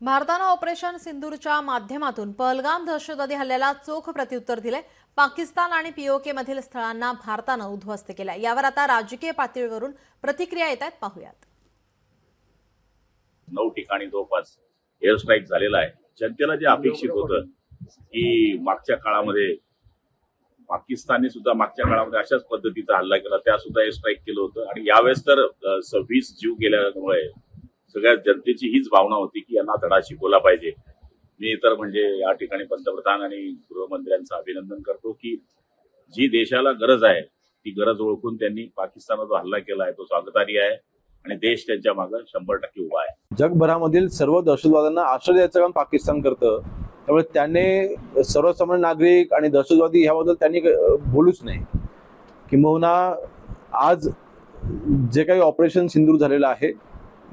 भारतानं ऑपरेशन सिंदूरच्या माध्यमातून पहलगाम दहशतवादी हल्ल्याला चोख प्रत्युत्तर दिले। पाकिस्तान आणि पीओके मधील स्थळांना भारतानं उद्ध्वस्त केलं। यावर आता राजकीय पातळीवरून प्रतिक्रिया येत आहेत, पाहूयात। 9 ठिकाणी जवळपास एअर स्ट्राईक झालेला आहे। जनतेला जे अपेक्षित होतं की मागच्या काळामध्ये पाकिस्तानने सुद्धा मागच्या काळामध्ये अशाच पद्धतीचा हल्ला केला, त्या सुद्धा एअर स्ट्राईक केलं होतं आणि यावेळेस तर 26 जीव गेल्यामुळे सगळ्या जनतेची हीच भावना होती की यांना धडा शिकवला पाहिजे। मी तर म्हणजे या ठिकाणी पंतप्रधान आणि गृहमंत्र्यांचं अभिनंदन करतो की जी देशाला गरज आहे ती गरज ओळखून त्यांनी पाकिस्तानवर जो हल्ला केला आहे तो स्वागतार्ह आहे आणि देश त्यांच्या मागे 100% उभा आहे। जगभरामधील सर्व दहशतवाद्यांना आश्रय द्यायचं काम पाकिस्तान करतं, त्यामुळे त्याने सर्वसामान्य नागरिक आणि दहशतवादी ह्याबद्दल त्यांनी बोलूच नाही। किंबहुना आज जे काही ऑपरेशन सिंदूर झालेलं आहे,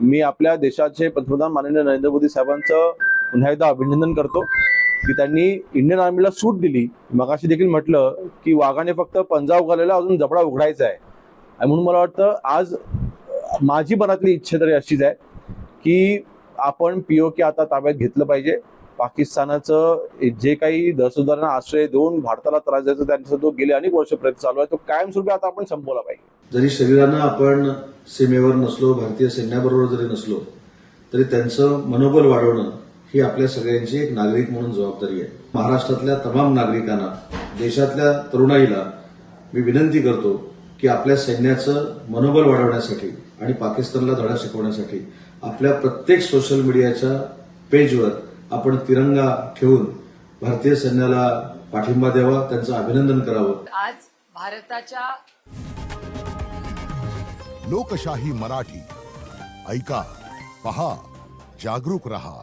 मी आपल्या देशाचे पंतप्रधान माननीय नरेंद्र मोदी साहेबांचं पुन्हा एकदा अभिनंदन करतो की त्यांनी इंडियन आर्मीला सूट दिली। मगाशी देखील म्हटलं की वाघाने फक्त पंजा उगारलेला, अजून जबडा उघडायचा आहे। आणि म्हणून मला वाटतं आज माझी मनातली इच्छा तरी अशीच आहे की आपण पीओके आता ताब्यात घेतलं पाहिजे। पाकिस्तानाचं जे काही दहशतवाद्यांना आश्रय देऊन भारताला त्रास द्यायचा त्यांचा जो गेले अनेक वर्ष प्रयत्न चालू आहे तो कायमस्वरूपी आता आपण संपवला पाहिजे। जरी शरीरानं आपण सीमेवर नसलो, भारतीय सैन्याबरोबर जरी नसलो, तरी त्यांचं मनोबल वाढवणं ही आपल्या सगळ्यांची एक नागरिक म्हणून जबाबदारी आहे। महाराष्ट्रातल्या तमाम नागरिकांना, देशातल्या तरुणाईला मी विनंती करतो की आपल्या सैन्याचं मनोबल वाढवण्यासाठी आणि पाकिस्तानला धडा शिकवण्यासाठी आपल्या प्रत्येक सोशल मीडियाच्या पेजवर आपण तिरंगा ठेवून भारतीय सैन्याला पाठिंबा द्यावा, त्यांचं अभिनंदन करावं। आज भारताच्या लोकशाही मराठी ऐका, पहा, जागरूक रहा।